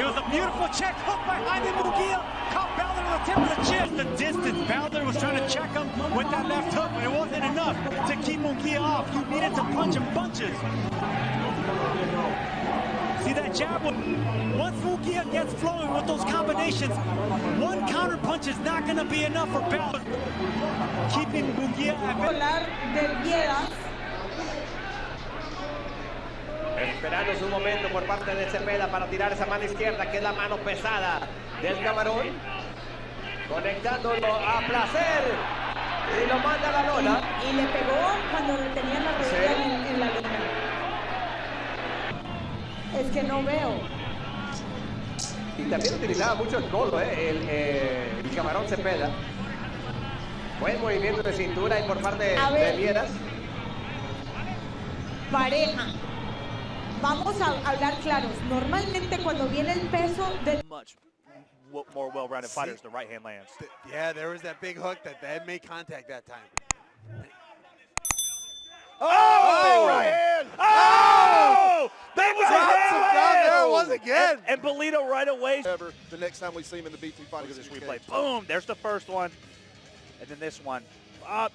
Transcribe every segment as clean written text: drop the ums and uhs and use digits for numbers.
It was a beautiful check hook by Jaime Munguia. Caught Balor to the tip of the chin. The distance. Balor was trying to check him with that left hook, but it wasn't enough to keep Munguia off. You needed to punch him bunches. See that jab? Once Munguia gets flowing with those combinations, one counter punch is not going to be enough for Balor. Keeping Munguia at bay. Esperando su momento por parte de Cepeda para tirar esa mano izquierda, que es la mano pesada del camarón. Conectándolo a placer. Y lo manda a la lona. Y le pegó cuando tenía la rodilla en la lona. Es que no veo. Y también utilizaba mucho el codo, el camarón Cepeda. Buen movimiento de cintura y por parte de Lieras. Pareja. Vamos a hablar claros. Normalmente cuando viene el peso del... Much more well-rounded fighters, the right hand lands. Yeah, there was that big hook that made contact that time. Oh! Right hand! Oh! That was There it was again. And Bolito right away. The next time we see him in the B3 fight, Look at this replay. Boom! There's the first one. And then this one.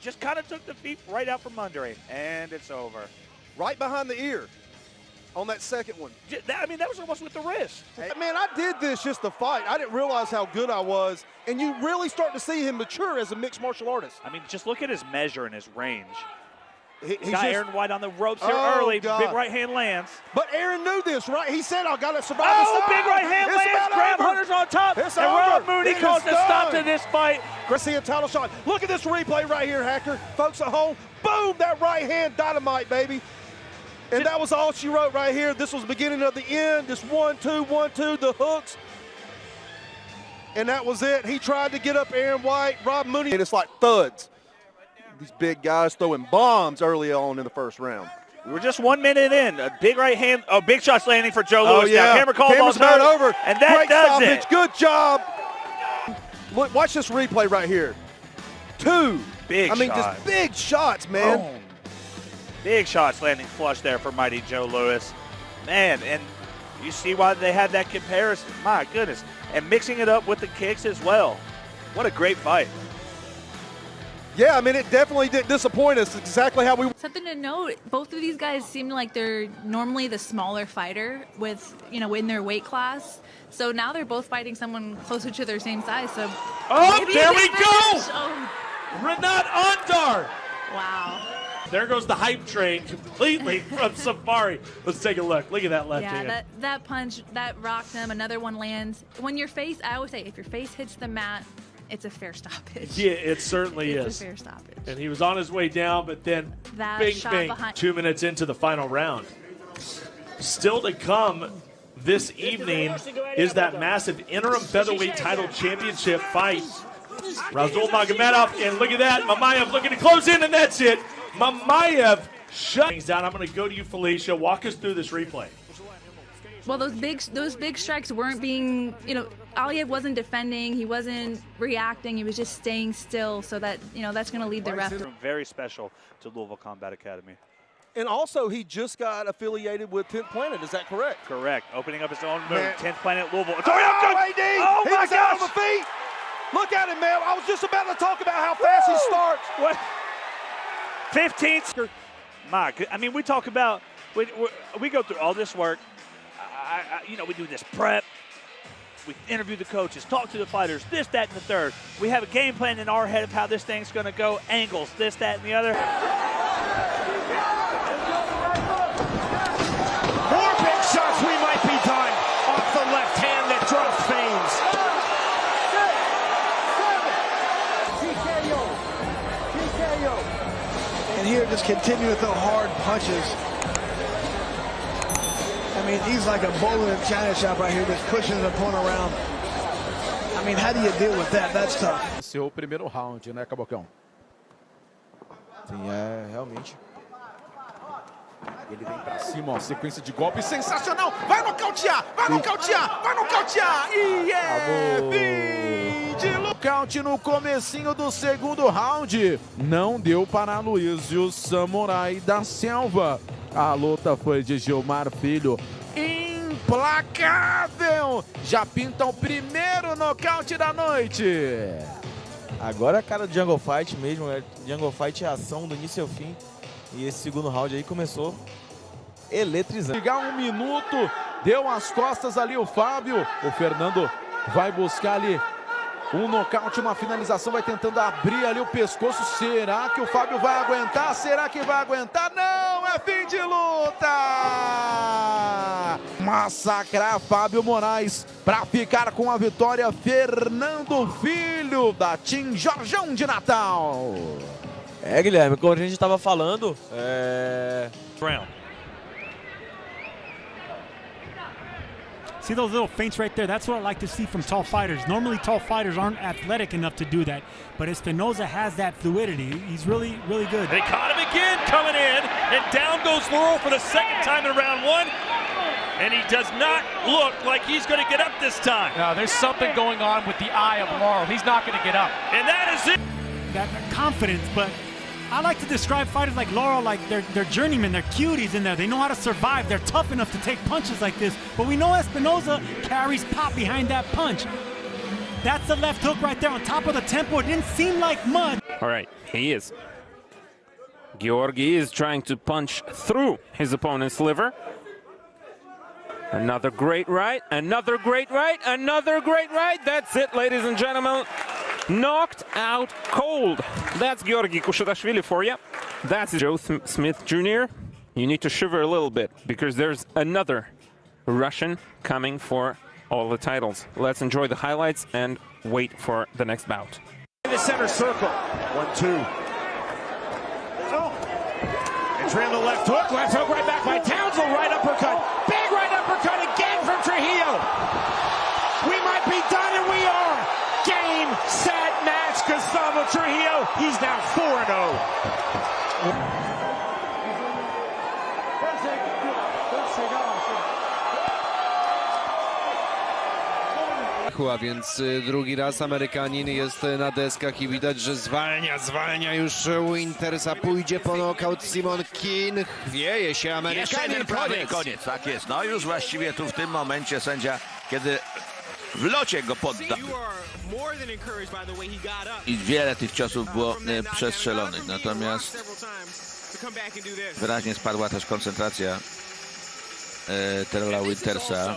Just kind of took the feet right out from under him. And it's over. Right behind the ear on that second one. I mean, that was almost with the wrist. Hey, man, I did this just to fight. I didn't realize how good I was. And you really start to see him mature as a mixed martial artist. I mean, just look at his measure and his range. He's got Aaron White on the ropes here early. God. Big right hand lands. But Aaron knew this, right? He said, I got to survive Oh, this. big right hand lands. Graham Hunter's on top. It's and over. Rob Mooney calls a stop to this fight. Garcia title shot. Look at this replay right here, Hacker. Folks at home, boom, that right hand dynamite, baby. And that was all she wrote right here. This was the beginning of the end. This 1-2, 1-2, the hooks. And that was it. He tried to get up Aaron White, Rob Mooney. And it's like thuds. These big guys throwing bombs early on in the first round. We were just 1 minute in. A big right hand. Oh, big shots landing for Joe Louis. Yeah. Now, camera call Camera's ball's over. And that Great does stoppage. it. Good job. Look, watch this replay right here. Two. Big I mean, shot. just big shots, man. Boom. Big shots landing flush there for mighty Joe Louis. Man, and you see why they had that comparison. My goodness. And mixing it up with the kicks as well. What a great fight. Yeah, I mean, it definitely didn't disappoint us. Exactly how we... Something to note, both of these guys seem like they're normally the smaller fighter with, in their weight class. So now they're both fighting someone closer to their same size. So oh, there we finish. go! Oh. Renat Ondar! Wow. There goes the hype train completely from Safari. Let's take a look. Look at that left hand. Yeah, that punch, that rocked him. Another one lands. When your face, I always say, if your face hits the mat, it's a fair stoppage. Yeah, it certainly is. It's a fair stoppage. And he was on his way down, but then That bing, shot bing, behind. 2 minutes into the final round. Still to come this evening is that massive interim featherweight title championship fight. Rasul Magomedov, and look at that, Mamayev looking to close in, and that's it. Mamayev shut things down. I'm going to go to you, Felicia. Walk us through this replay. Well, those big strikes weren't being, Aliyev wasn't defending, he wasn't reacting, he was just staying still, so that, that's going to lead the ref. Very special to Louisville Combat Academy. And also, he just got affiliated with 10th Planet. Is that correct? Correct. Opening up his own move. Man. 10th Planet Louisville. Oh, AD! Oh, He my was out on gosh! the feet. Look at him, man. I was just about to talk about how fast he starts. What? 15th. My good. I mean, we talk about, we go through all this work. We do this prep. We interview the coaches, talk to the fighters, this, that, and the third. We have a game plan in our head of how this thing's going to go, angles, this, that, and the other. More big shots we might be done off the left hand that drops veins. And here just continue to throw hard punches. I mean, he's like a bowler in China shop right here, just pushing his opponent around. I mean, how do you deal with that? That's tough. Seu primeiro round, né, Cabocão? Sim, realmente. Ele vem pra cima, ó, sequência de golpes sensacional. Vai nocautear, vai nocautear, vai nocautear. E fim de nocaute no comecinho do segundo round. Não deu para Aloysio Samurai da Selva. A luta foi de Gilmar Filho. implacável. Já pinta o primeiro nocaute da noite. Agora é a cara do Jungle Fight mesmo, é Jungle Fight é ação do início ao fim. E esse segundo round aí começou eletrizante. Chegar 1 minuto, deu as costas ali o Fábio. O Fernando vai buscar ali um nocaute, uma finalização, vai tentando abrir ali o pescoço. Será que o Fábio vai aguentar? Será que vai aguentar? Não, é fim de luta! Massacrar Fábio Moraes para ficar com a vitória. Fernando Filho da Team Jorjão de Natal. É, Guilherme, como a gente estava falando, See those little feints right there? That's what I like to see from tall fighters. Normally, tall fighters aren't athletic enough to do that, but Espinoza has that fluidity. He's really, really good. They caught him again coming in, and down goes Laurel for the second time in round one, and he does not look like he's going to get up this time. No, there's something going on with the eye of Laurel. He's not going to get up. And that is it. That confidence, but I like to describe fighters like Laurel like they're journeymen, they're cuties in there. They know how to survive. They're tough enough to take punches like this. But we know Espinoza carries pop behind that punch. That's the left hook right there on top of the tempo. It didn't seem like mud. All right, he is. Georgi is trying to punch through his opponent's liver. Another great right, another great right, another great right. That's it, ladies and gentlemen. Knocked out cold. That's Georgi Kushatashvili for you. That's Joe Smith Jr. You need to shiver a little bit because there's another Russian coming for all the titles. Let's enjoy the highlights and wait for the next bout. In the center circle. 1-2. Oh. And trail the left hook right back by Townsville. Right uppercut. Big right uppercut again from Trujillo. We might be done, and we are. Game, set, match, Gustavo Trujillo. He's now 4-0. A więc drugi raz Amerykanin jest na deskach i widać, że zwalnia już Wintersa. Pójdzie po nokaut Simon King. Chwieje się Amerykanin. Koniec, tak jest. No już właściwie tu w tym momencie sędzia, kiedy w locie go podda. I wiele tych ciosów było przestrzelonych, natomiast wyraźnie spadła też koncentracja Terrella Wintersa.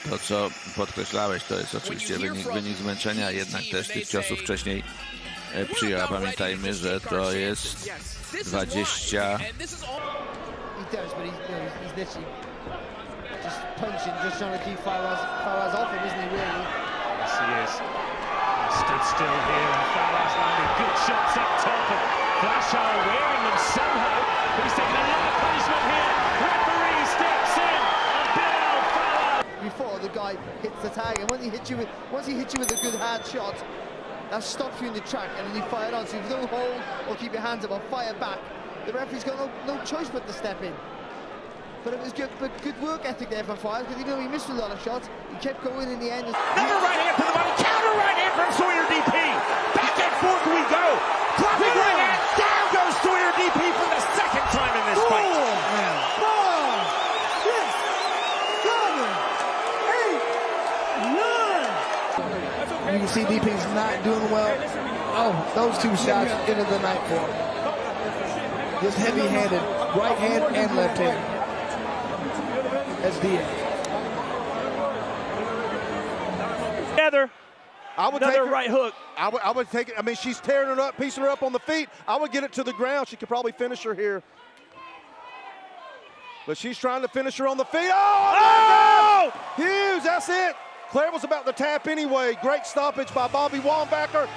To, co podkreślałeś, to jest oczywiście wynik zmęczenia, jednak też tych ciosów wcześniej przyjął. Pamiętajmy, że to jest 20... Just punching, just trying to keep Fawaz off him, isn't he, really? Yes, he is. He stood still here, and Fawaz landed good shots up top, and Flashow wearing them somehow. But he's taking a lot of punishment here. Referee steps in, and Bilal Fawaz. Before the guy hits the tag, and once he hits you with a good hard shot, that stops you in the track, and then you fire on. So if you don't hold or keep your hands up or fire back, the referee's got no choice but to step in. But it was good work ethic there from Fawaz, because even though he missed a lot of shots, he kept going in the end. Another right hand to the body, counter right hand from Sawyer DP. Back and forth we go. Dropping right hand, down goes Sawyer DP for the second time in this fight. 4, 6, 7, 8, 9. You can see DP's not doing well. Oh, those two shots into the night for him. Just heavy-handed, right hand and left hand. That's Diaz. Together. I would Another take her, right hook. I would take it. I mean, she's tearing it up, piecing her up on the feet. I would get it to the ground. She could probably finish her here. But she's trying to finish her on the feet. Oh! Hughes, that's it. Claire was about to tap anyway. Great stoppage by Bobby Wambacher.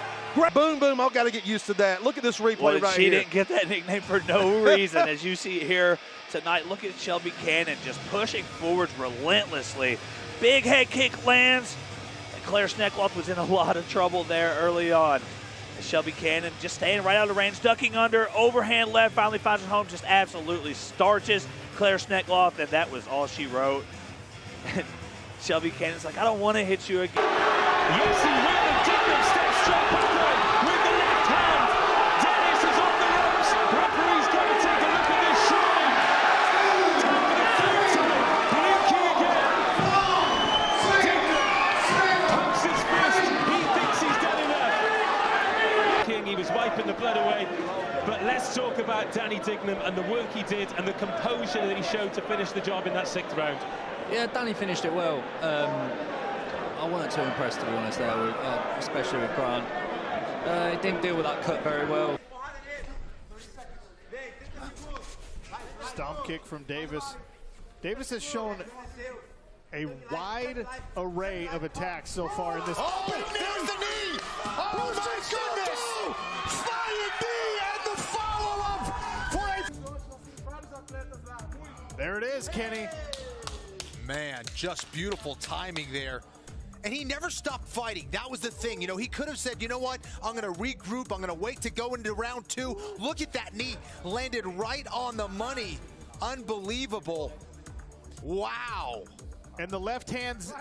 Boom, boom. I've got to get used to that. Look at this replay right she here. Didn't get that nickname for no reason. As you see here tonight, look at Shelby Cannon just pushing forwards relentlessly. Big head kick lands. And Claire Sneckloff was in a lot of trouble there early on. And Shelby Cannon just staying right out of range, ducking under, overhand left, finally finds it home, just absolutely starches Claire Sneckloff, and that was all she wrote. Shelby Cannon's like, I don't want to hit you again. Yes, he will. Dignam steps straight backward with the left hand. Dennis is on the ropes. Referee's got to take a look at this showing. Time for the third time. Blue key again. about Danny Dignam and the work he did and the composure that he showed to finish the job in that 6th round? Yeah, Danny finished it well. I wasn't too impressed, to be honest, there, especially with Grant. He didn't deal with that cut very well. Stomp kick from Davis. Davis has shown a wide array of attacks so far in this. Oh, there's the knee! Oh, my goodness! Flying knee and the follow-up for There it is, Kenny. Man, just beautiful timing there. And he never stopped fighting. That was the thing. You know, he could have said, you know what, I'm going to regroup. I'm going to wait to go into round 2. Look at that knee. Landed right on the money. Unbelievable. Wow. And the left hand's